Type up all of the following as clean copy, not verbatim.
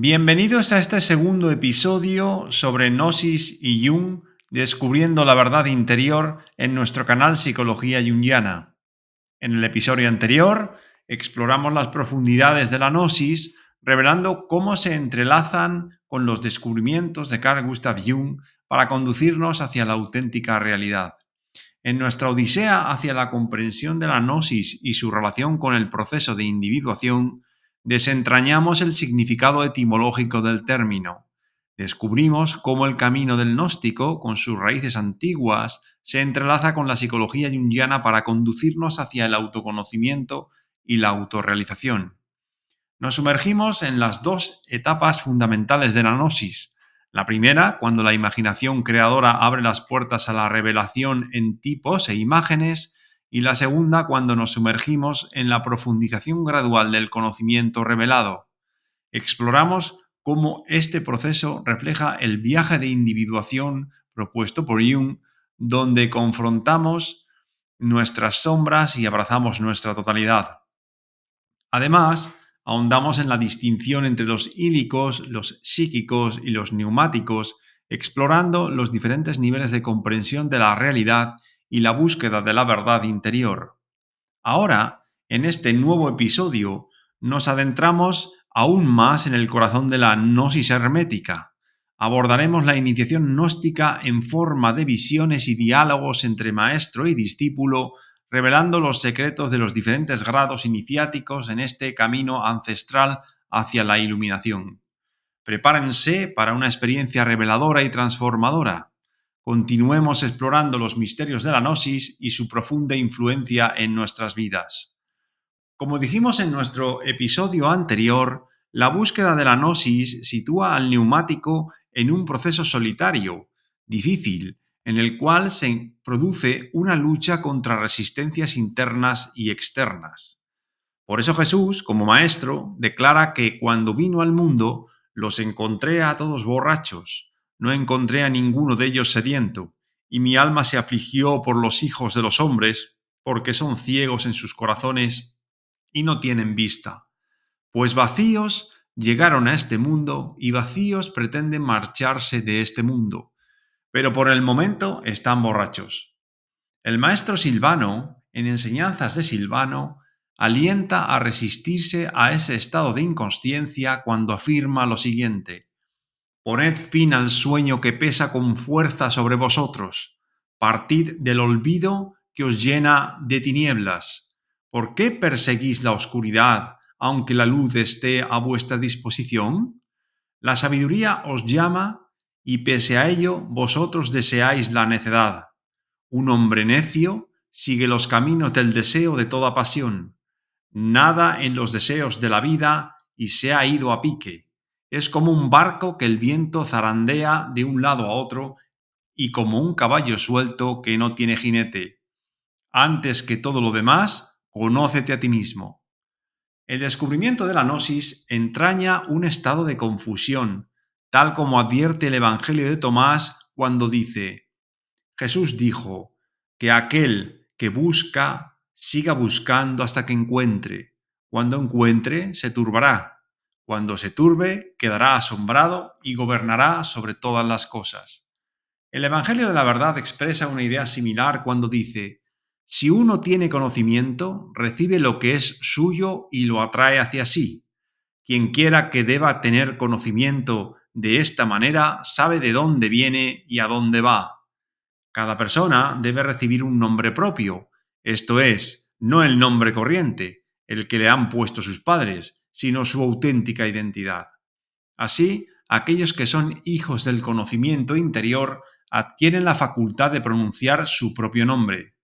Bienvenidos a este segundo episodio sobre Gnosis y Jung, descubriendo la verdad interior en nuestro canal Psicología Jungiana. En el episodio anterior exploramos las profundidades de la Gnosis, revelando cómo se entrelazan con los descubrimientos de Carl Gustav Jung para conducirnos hacia la auténtica realidad. En nuestra odisea hacia la comprensión de la Gnosis y su relación con el proceso de individuación, desentrañamos el significado etimológico del término. Descubrimos cómo el camino del gnóstico, con sus raíces antiguas, se entrelaza con la psicología junguiana para conducirnos hacia el autoconocimiento y la autorrealización. Nos sumergimos en las dos etapas fundamentales de la gnosis. La primera, cuando la imaginación creadora abre las puertas a la revelación en tipos e imágenes, y la segunda, cuando nos sumergimos en la profundización gradual del conocimiento revelado. Exploramos cómo este proceso refleja el viaje de individuación propuesto por Jung, donde confrontamos nuestras sombras y abrazamos nuestra totalidad. Además, ahondamos en la distinción entre los ílicos, los psíquicos y los neumáticos, explorando los diferentes niveles de comprensión de la realidad y la búsqueda de la verdad interior. Ahora, en este nuevo episodio, nos adentramos aún más en el corazón de la gnosis hermética. Abordaremos la iniciación gnóstica en forma de visiones y diálogos entre maestro y discípulo, revelando los secretos de los diferentes grados iniciáticos en este camino ancestral hacia la iluminación. Prepárense para una experiencia reveladora y transformadora. Continuemos explorando los misterios de la gnosis y su profunda influencia en nuestras vidas. Como dijimos en nuestro episodio anterior, la búsqueda de la gnosis sitúa al neumático en un proceso solitario, difícil, en el cual se produce una lucha contra resistencias internas y externas. Por eso Jesús, como maestro, declara que cuando vino al mundo, los encontré a todos borrachos, no encontré a ninguno de ellos sediento, y mi alma se afligió por los hijos de los hombres, porque son ciegos en sus corazones y no tienen vista. Pues vacíos llegaron a este mundo y vacíos pretenden marcharse de este mundo, pero por el momento están borrachos. El maestro Silvano, en Enseñanzas de Silvano, alienta a resistirse a ese estado de inconsciencia cuando afirma lo siguiente: poned fin al sueño que pesa con fuerza sobre vosotros, partid del olvido que os llena de tinieblas. ¿Por qué perseguís la oscuridad, aunque la luz esté a vuestra disposición? La sabiduría os llama y pese a ello vosotros deseáis la necedad. Un hombre necio sigue los caminos del deseo de toda pasión. Nada en los deseos de la vida y se ha ido a pique. Es como un barco que el viento zarandea de un lado a otro y como un caballo suelto que no tiene jinete. Antes que todo lo demás, conócete a ti mismo. El descubrimiento de la gnosis entraña un estado de confusión, tal como advierte el Evangelio de Tomás cuando dice: Jesús dijo que aquel que busca siga buscando hasta que encuentre. Cuando encuentre, se turbará. Cuando se turbe, quedará asombrado y gobernará sobre todas las cosas. El Evangelio de la Verdad expresa una idea similar cuando dice: si uno tiene conocimiento, recibe lo que es suyo y lo atrae hacia sí. Quien quiera que deba tener conocimiento de esta manera sabe de dónde viene y a dónde va. Cada persona debe recibir un nombre propio, esto es, no el nombre corriente, el que le han puesto sus padres, sino su auténtica identidad. Así, aquellos que son hijos del conocimiento interior adquieren la facultad de pronunciar su propio nombre.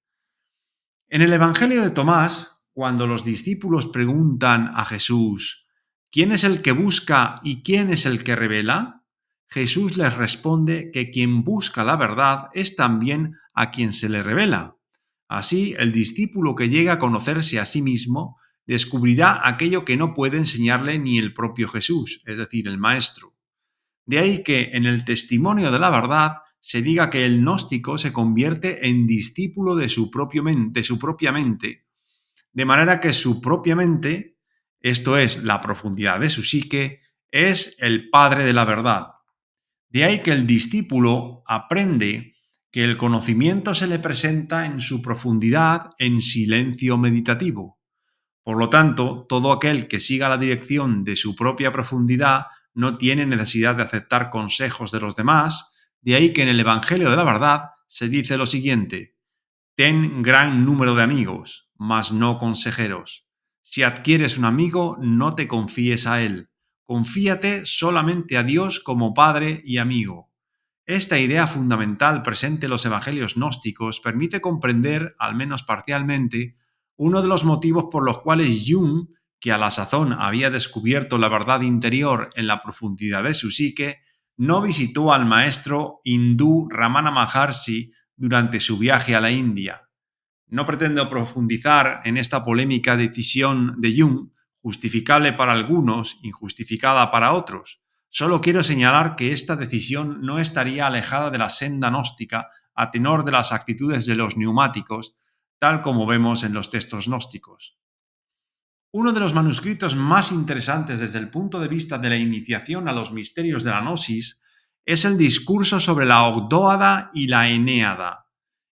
En el Evangelio de Tomás, cuando los discípulos preguntan a Jesús: ¿quién es el que busca y quién es el que revela?, Jesús les responde que quien busca la verdad es también a quien se le revela. Así, el discípulo que llega a conocerse a sí mismo descubrirá aquello que no puede enseñarle ni el propio Jesús, es decir, el Maestro. De ahí que en el testimonio de la verdad se diga que el gnóstico se convierte en discípulo de su propia mente, de manera que su propia mente, esto es, la profundidad de su psique, es el Padre de la verdad. De ahí que el discípulo aprende que el conocimiento se le presenta en su profundidad en silencio meditativo. Por lo tanto, todo aquel que siga la dirección de su propia profundidad no tiene necesidad de aceptar consejos de los demás. De ahí que en el Evangelio de la Verdad se dice lo siguiente: ten gran número de amigos, mas no consejeros. Si adquieres un amigo, no te confíes a él. Confíate solamente a Dios como Padre y amigo. Esta idea fundamental presente en los evangelios gnósticos permite comprender, al menos parcialmente, uno de los motivos por los cuales Jung, que a la sazón había descubierto la verdad interior en la profundidad de su psique, no visitó al maestro hindú Ramana Maharshi durante su viaje a la India. No pretendo profundizar en esta polémica decisión de Jung, justificable para algunos, injustificada para otros. Solo quiero señalar que esta decisión no estaría alejada de la senda gnóstica a tenor de las actitudes de los neumáticos, tal como vemos en los textos gnósticos. Uno de los manuscritos más interesantes desde el punto de vista de la iniciación a los misterios de la gnosis es el discurso sobre la Ogdóada y la Enéada.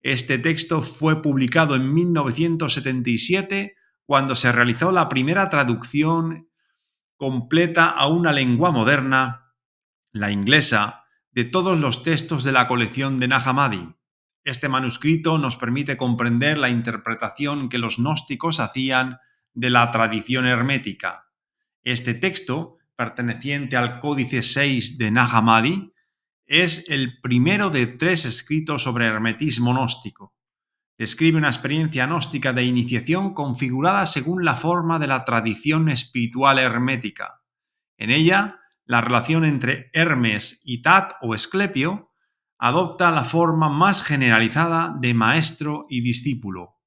Este texto fue publicado en 1977, cuando se realizó la primera traducción completa a una lengua moderna, la inglesa, de todos los textos de la colección de Nag Hammadi. Este manuscrito nos permite comprender la interpretación que los gnósticos hacían de la tradición hermética. Este texto, perteneciente al Códice 6 de Nag Hammadi, es el primero de 3 escritos sobre hermetismo gnóstico. Describe una experiencia gnóstica de iniciación configurada según la forma de la tradición espiritual hermética. En ella, la relación entre Hermes y Tat o Esclepio adopta la forma más generalizada de maestro y discípulo.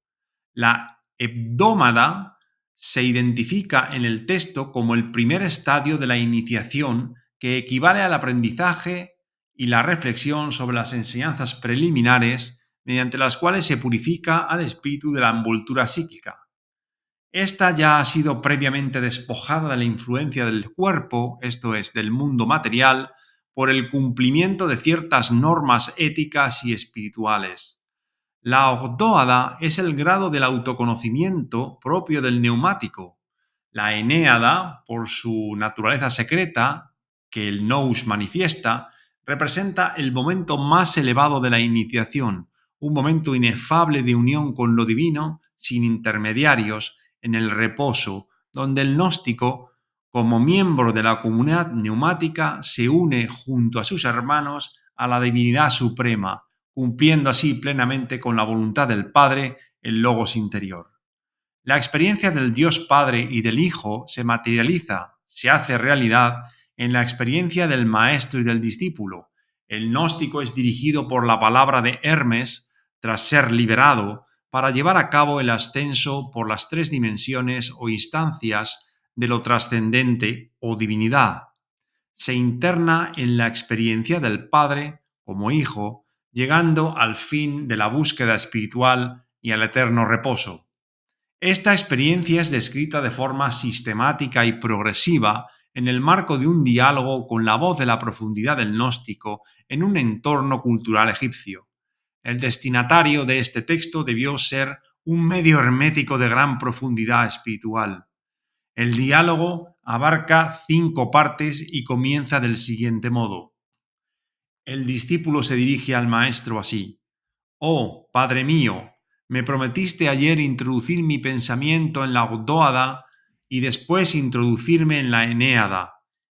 La hebdómada se identifica en el texto como el primer estadio de la iniciación, que equivale al aprendizaje y la reflexión sobre las enseñanzas preliminares mediante las cuales se purifica al espíritu de la envoltura psíquica. Esta ya ha sido previamente despojada de la influencia del cuerpo, esto es, del mundo material, por el cumplimiento de ciertas normas éticas y espirituales. La Ogdóada es el grado del autoconocimiento propio del neumático. La Enéada, por su naturaleza secreta, que el nous manifiesta, representa el momento más elevado de la iniciación, un momento inefable de unión con lo divino, sin intermediarios, en el reposo, donde el gnóstico, como miembro de la comunidad neumática, se une junto a sus hermanos a la divinidad suprema, cumpliendo así plenamente con la voluntad del Padre, el Logos interior. La experiencia del Dios Padre y del Hijo se materializa, se hace realidad, en la experiencia del maestro y del discípulo. El gnóstico es dirigido por la palabra de Hermes, tras ser liberado, para llevar a cabo el ascenso por las 3 dimensiones o instancias de lo trascendente o divinidad. Se interna en la experiencia del Padre como Hijo, llegando al fin de la búsqueda espiritual y al eterno reposo. Esta experiencia es descrita de forma sistemática y progresiva en el marco de un diálogo con la voz de la profundidad del gnóstico en un entorno cultural egipcio. El destinatario de este texto debió ser un medio hermético de gran profundidad espiritual. El diálogo abarca 5 partes y comienza del siguiente modo. El discípulo se dirige al maestro así: «Oh, Padre mío, me prometiste ayer introducir mi pensamiento en la Ogdóada y después introducirme en la Enéada.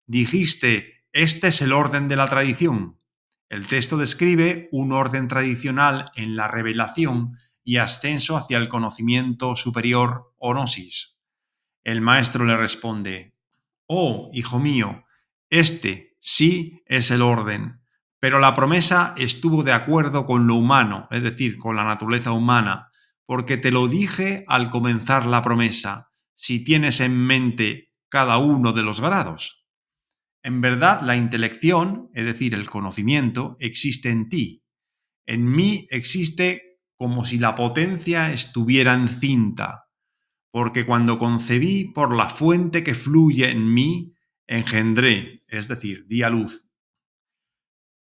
Dijiste, este es el orden de la tradición». El texto describe un orden tradicional en la revelación y ascenso hacia el conocimiento superior o gnosis. El maestro le responde: «Oh, hijo mío, este sí es el orden, pero la promesa estuvo de acuerdo con lo humano, es decir, con la naturaleza humana, porque te lo dije al comenzar la promesa, si tienes en mente cada uno de los grados. En verdad, la intelección, es decir, el conocimiento, existe en ti. En mí existe como si la potencia estuviera encinta, porque cuando concebí por la fuente que fluye en mí, engendré, es decir, di a luz.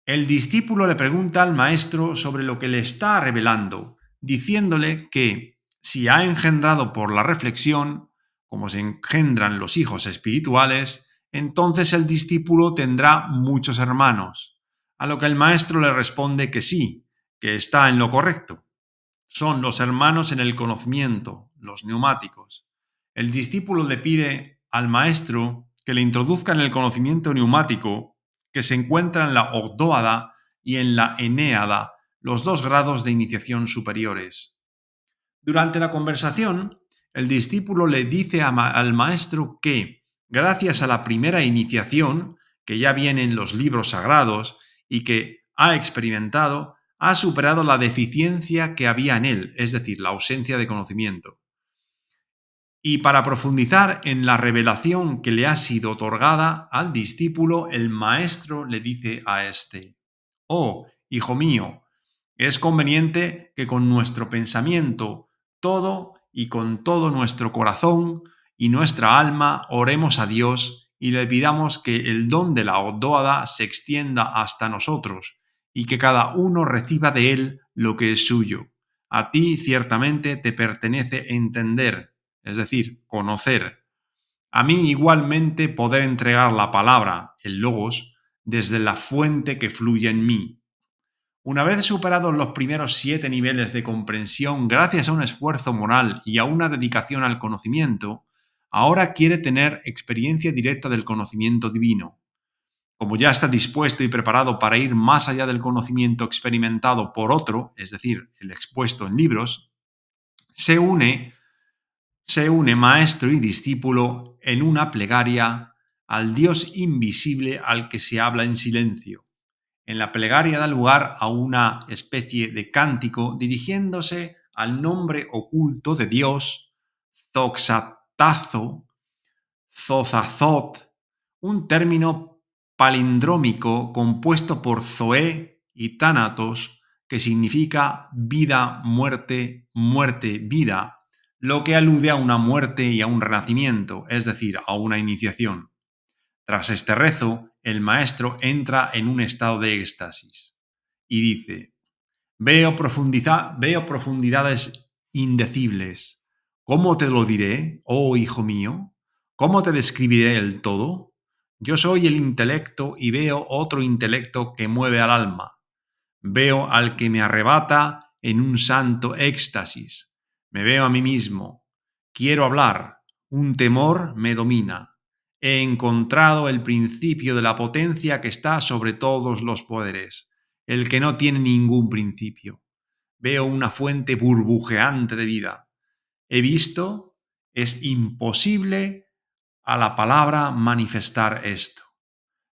El discípulo le pregunta al maestro sobre lo que le está revelando, diciéndole que si ha engendrado por la reflexión, como se engendran los hijos espirituales, entonces el discípulo tendrá muchos hermanos. A lo que el maestro le responde que sí, que está en lo correcto. Son los hermanos en el conocimiento, los neumáticos. El discípulo le pide al maestro que le introduzca en el conocimiento neumático que se encuentra en la Ogdóada y en la Enéada, los dos grados de iniciación superiores. Durante la conversación, el discípulo le dice al maestro que, gracias a la primera iniciación, que ya viene en los libros sagrados y que ha experimentado, ha superado la deficiencia que había en él, es decir, la ausencia de conocimiento. Y para profundizar en la revelación que le ha sido otorgada al discípulo, el maestro le dice a éste: «Oh, hijo mío, es conveniente que con nuestro pensamiento todo y con todo nuestro corazón y nuestra alma oremos a Dios y le pidamos que el don de la Ogdóada se extienda hasta nosotros y que cada uno reciba de él lo que es suyo. A ti ciertamente te pertenece entender, es decir, conocer. A mí igualmente poder entregar la palabra, el logos, desde la fuente que fluye en mí. Una vez superados los primeros 7 niveles de comprensión gracias a un esfuerzo moral y a una dedicación al conocimiento, ahora quiere tener experiencia directa del conocimiento divino. Como ya está dispuesto y preparado para ir más allá del conocimiento experimentado por otro, es decir, el expuesto en libros, se une maestro y discípulo en una plegaria al Dios invisible al que se habla en silencio. En la plegaria da lugar a una especie de cántico dirigiéndose al nombre oculto de Dios, Zoxatazo, Zozazot, un término palindrómico compuesto por Zoé y Tánatos, que significa vida, muerte, muerte, vida, lo que alude a una muerte y a un renacimiento, es decir, a una iniciación. Tras este rezo, el maestro entra en un estado de éxtasis y dice: veo profundidades indecibles. ¿Cómo te lo diré, oh hijo mío? ¿Cómo te describiré el todo? Yo soy el intelecto y veo otro intelecto que mueve al alma. Veo al que me arrebata en un santo éxtasis. Me veo a mí mismo. Quiero hablar. Un temor me domina. He encontrado el principio de la potencia que está sobre todos los poderes, el que no tiene ningún principio. Veo una fuente burbujeante de vida. He visto, es imposible a la palabra manifestar esto.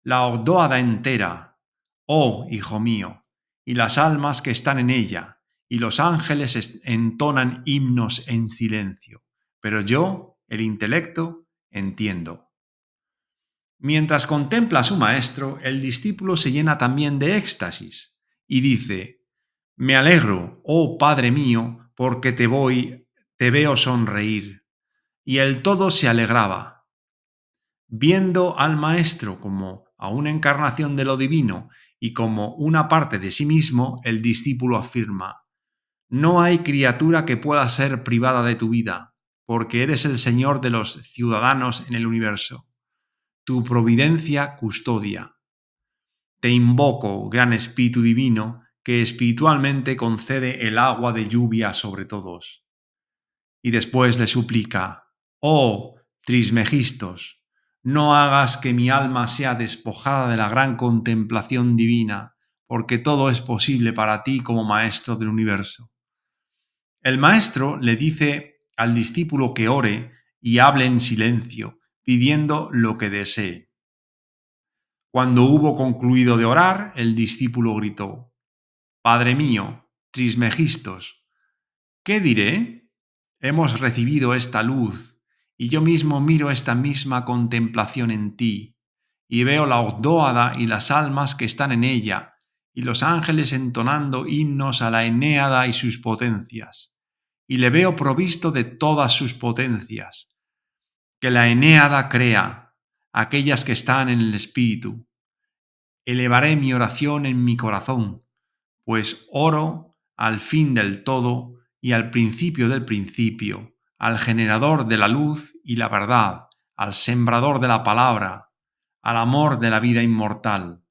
La Ogdóada entera, oh hijo mío, y las almas que están en ella, y los ángeles entonan himnos en silencio, pero yo, el intelecto, entiendo. Mientras contempla a su maestro, el discípulo se llena también de éxtasis y dice: me alegro, oh Padre mío, porque te veo sonreír. Y el todo se alegraba. Viendo al maestro como a una encarnación de lo divino y como una parte de sí mismo, el discípulo afirma: no hay criatura que pueda ser privada de tu vida, porque eres el Señor de los ciudadanos en el universo. Tu providencia custodia. Te invoco, gran Espíritu Divino, que espiritualmente concede el agua de lluvia sobre todos. Y después le suplica: oh Trismegistos, no hagas que mi alma sea despojada de la gran contemplación divina, porque todo es posible para ti como maestro del universo. El maestro le dice al discípulo que ore y hable en silencio, pidiendo lo que desee. Cuando hubo concluido de orar, el discípulo gritó: Padre mío, Trismegistos, ¿qué diré? Hemos recibido esta luz, y yo mismo miro esta misma contemplación en ti, y veo la Ogdóada y las almas que están en ella, y los ángeles entonando himnos a la Enéada y sus potencias, y le veo provisto de todas sus potencias. Que la Enéada crea, aquellas que están en el espíritu. Elevaré mi oración en mi corazón, pues oro al fin del todo y al principio del principio, al generador de la luz y la verdad, al sembrador de la palabra, al amor de la vida inmortal.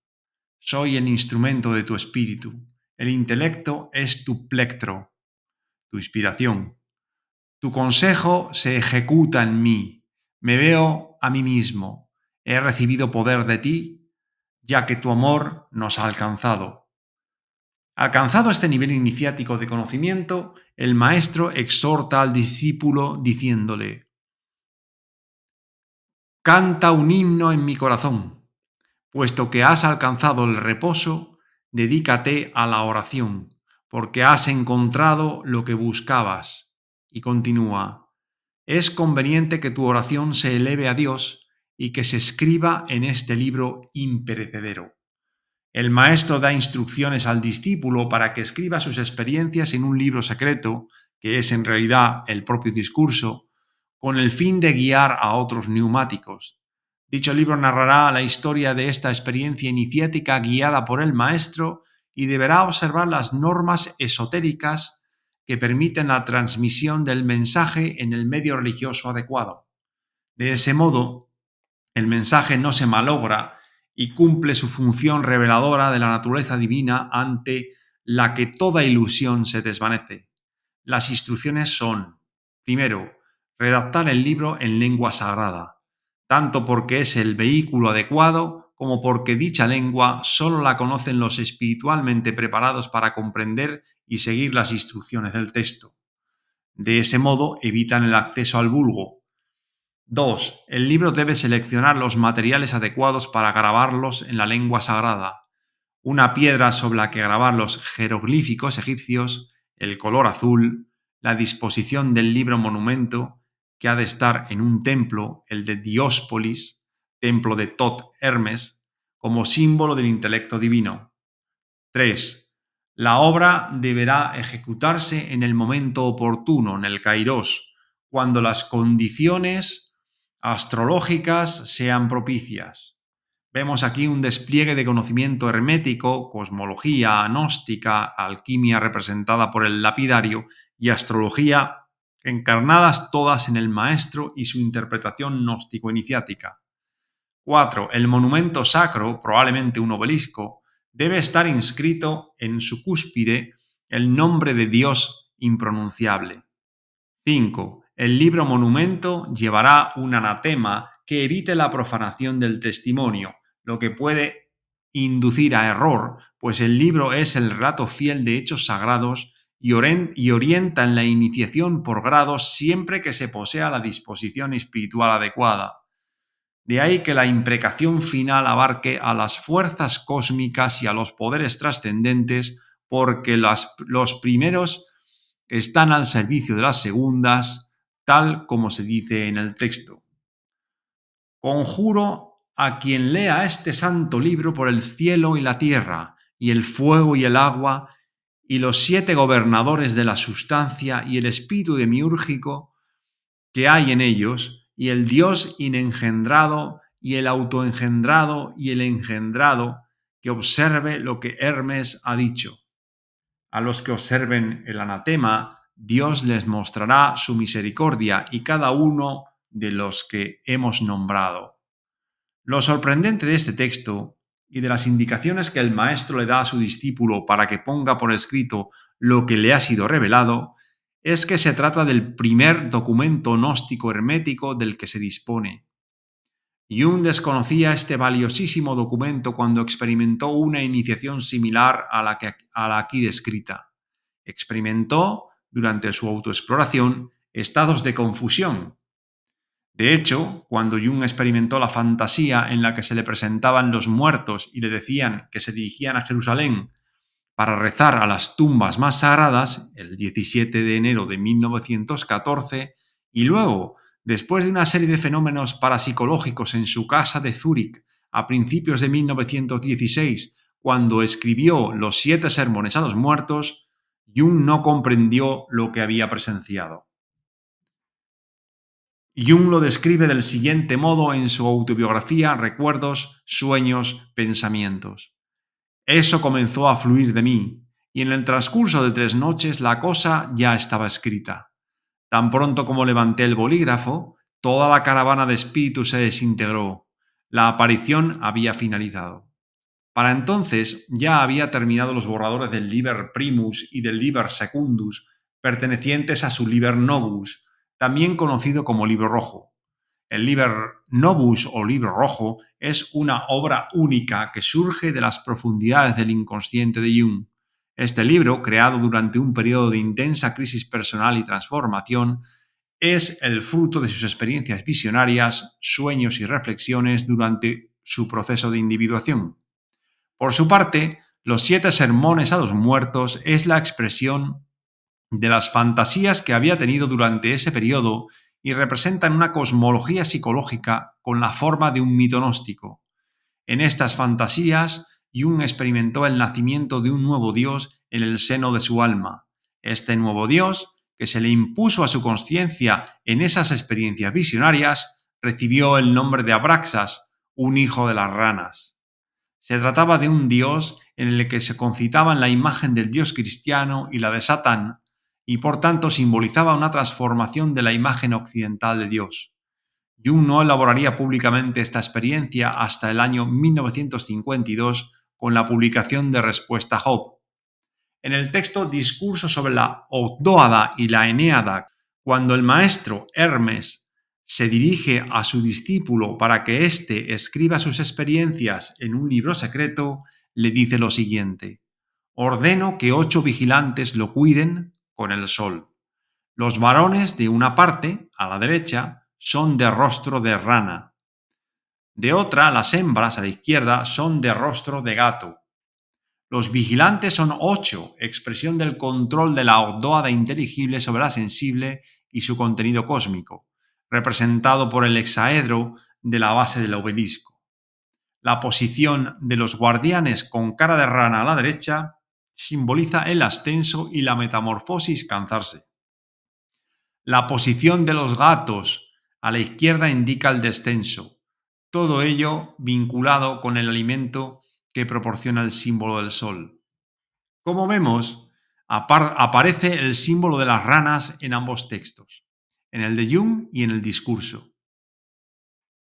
Soy el instrumento de tu espíritu. El intelecto es tu plectro, tu inspiración. Tu consejo se ejecuta en mí. Me veo a mí mismo. He recibido poder de ti, ya que tu amor nos ha alcanzado. Alcanzado este nivel iniciático de conocimiento, el maestro exhorta al discípulo diciéndole: canta un himno en mi corazón. Puesto que has alcanzado el reposo, dedícate a la oración, porque has encontrado lo que buscabas. Y continúa: es conveniente que tu oración se eleve a Dios y que se escriba en este libro imperecedero. El maestro da instrucciones al discípulo para que escriba sus experiencias en un libro secreto, que es en realidad el propio discurso, con el fin de guiar a otros neumáticos. Dicho libro narrará la historia de esta experiencia iniciática guiada por el maestro y deberá observar las normas esotéricas que permiten la transmisión del mensaje en el medio religioso adecuado. De ese modo, el mensaje no se malogra y cumple su función reveladora de la naturaleza divina ante la que toda ilusión se desvanece. Las instrucciones son: primero, redactar el libro en lengua sagrada, tanto porque es el vehículo adecuado como porque dicha lengua solo la conocen los espiritualmente preparados para comprender y seguir las instrucciones del texto. De ese modo evitan el acceso al vulgo. 2. El libro debe seleccionar los materiales adecuados para grabarlos en la lengua sagrada. Una piedra sobre la que grabar los jeroglíficos egipcios, el color azul, la disposición del libro monumento, que ha de estar en un templo, el de Diospolis, templo de Tot Hermes, como símbolo del intelecto divino. 3. La obra deberá ejecutarse en el momento oportuno, en el kairos, cuando las condiciones astrológicas sean propicias. Vemos aquí un despliegue de conocimiento hermético, cosmología gnóstica, alquimia representada por el lapidario y astrología encarnadas todas en el maestro y su interpretación gnóstico-iniciática. 4. El monumento sacro, probablemente un obelisco, debe estar inscrito en su cúspide el nombre de Dios impronunciable. 5. El libro monumento llevará un anatema que evite la profanación del testimonio, lo que puede inducir a error, pues el libro es el relato fiel de hechos sagrados y orienta en la iniciación por grados siempre que se posea la disposición espiritual adecuada. De ahí que la imprecación final abarque a las fuerzas cósmicas y a los poderes trascendentes, porque los primeros están al servicio de las segundas, tal como se dice en el texto. Conjuro a quien lea este santo libro por el cielo y la tierra, y el fuego y el agua, y los 7 gobernadores de la sustancia y el espíritu demiúrgico que hay en ellos, y el Dios inengendrado, y el autoengendrado, y el engendrado, que observe lo que Hermes ha dicho. A los que observen el anatema, Dios les mostrará su misericordia y cada uno de los que hemos nombrado. Lo sorprendente de este texto y de las indicaciones que el maestro le da a su discípulo para que ponga por escrito lo que le ha sido revelado es que se trata del primer documento gnóstico hermético del que se dispone. Jung desconocía este valiosísimo documento cuando experimentó una iniciación similar a la aquí descrita. Experimentó, durante su autoexploración, estados de confusión. De hecho, cuando Jung experimentó la fantasía en la que se le presentaban los muertos y le decían que se dirigían a Jerusalén para rezar a las tumbas más sagradas, el 17 de enero de 1914, y luego, después de una serie de fenómenos parapsicológicos en su casa de Zúrich a principios de 1916, cuando escribió los 7 sermones a los muertos, Jung no comprendió lo que había presenciado. Jung lo describe del siguiente modo en su autobiografía Recuerdos, Sueños, Pensamientos. Eso comenzó a fluir de mí, y en el transcurso de 3 noches la cosa ya estaba escrita. Tan pronto como levanté el bolígrafo, toda la caravana de espíritus se desintegró. La aparición había finalizado. Para entonces ya había terminado los borradores del Liber Primus y del Liber Secundus, pertenecientes a su Liber Novus, también conocido como Libro Rojo. El Liber Novus o Libro Rojo es una obra única que surge de las profundidades del inconsciente de Jung. Este libro, creado durante un periodo de intensa crisis personal y transformación, es el fruto de sus experiencias visionarias, sueños y reflexiones durante su proceso de individuación. Por su parte, los 7 sermones a los muertos es la expresión de las fantasías que había tenido durante ese periodo y representan una cosmología psicológica con la forma de un mito gnóstico. En estas fantasías, Jung experimentó el nacimiento de un nuevo Dios en el seno de su alma. Este nuevo Dios, que se le impuso a su conciencia en esas experiencias visionarias, recibió el nombre de Abraxas, un hijo de las ranas. Se trataba de un Dios en el que se concitaban la imagen del Dios cristiano y la de Satán, y por tanto simbolizaba una transformación de la imagen occidental de Dios. Jung no elaboraría públicamente esta experiencia hasta el año 1952 con la publicación de Respuesta a Job. En el texto Discurso sobre la Odóada y la Eneada, cuando el maestro Hermes se dirige a su discípulo para que éste escriba sus experiencias en un libro secreto, le dice lo siguiente: ordeno que 8 vigilantes lo cuiden con el sol. Los varones de una parte, a la derecha, son de rostro de rana. De otra, las hembras, a la izquierda, son de rostro de gato. Los vigilantes son 8, expresión del control de la odóada inteligible sobre la sensible y su contenido cósmico, representado por el hexaedro de la base del obelisco. La posición de los guardianes con cara de rana a la derecha simboliza el ascenso y la metamorfosis cansarse. La posición de los gatos a la izquierda indica el descenso, todo ello vinculado con el alimento que proporciona el símbolo del sol. Como vemos, aparece el símbolo de las ranas en ambos textos, en el de Jung y en el discurso.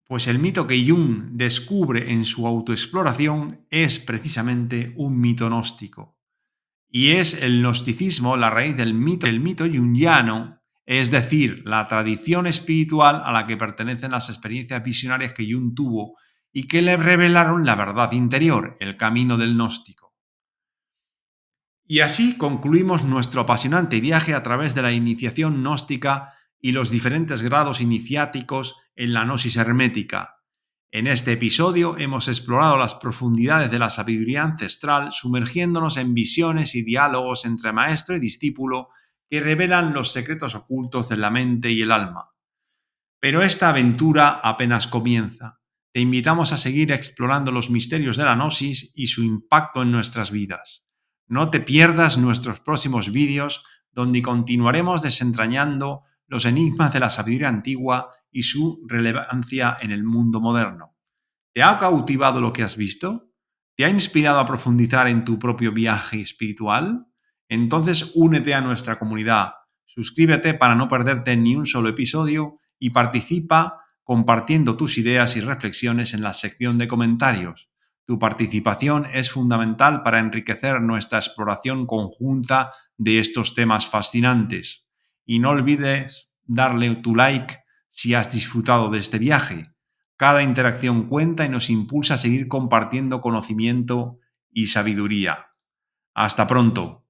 Pues el mito que Jung descubre en su autoexploración es precisamente un mito gnóstico. Y es el gnosticismo la raíz del mito jungiano, es decir, la tradición espiritual a la que pertenecen las experiencias visionarias que Jung tuvo y que le revelaron la verdad interior, el camino del gnóstico. Y así concluimos nuestro apasionante viaje a través de la iniciación gnóstica y los diferentes grados iniciáticos en la gnosis hermética. En este episodio hemos explorado las profundidades de la sabiduría ancestral, sumergiéndonos en visiones y diálogos entre maestro y discípulo que revelan los secretos ocultos de la mente y el alma. Pero esta aventura apenas comienza. Te invitamos a seguir explorando los misterios de la gnosis y su impacto en nuestras vidas. No te pierdas nuestros próximos vídeos donde continuaremos desentrañando los enigmas de la sabiduría antigua y su relevancia en el mundo moderno. ¿Te ha cautivado lo que has visto? ¿Te ha inspirado a profundizar en tu propio viaje espiritual? Entonces únete a nuestra comunidad, suscríbete para no perderte ni un solo episodio y participa compartiendo tus ideas y reflexiones en la sección de comentarios. Tu participación es fundamental para enriquecer nuestra exploración conjunta de estos temas fascinantes. Y no olvides darle tu like si has disfrutado de este viaje. Cada interacción cuenta y nos impulsa a seguir compartiendo conocimiento y sabiduría. Hasta pronto.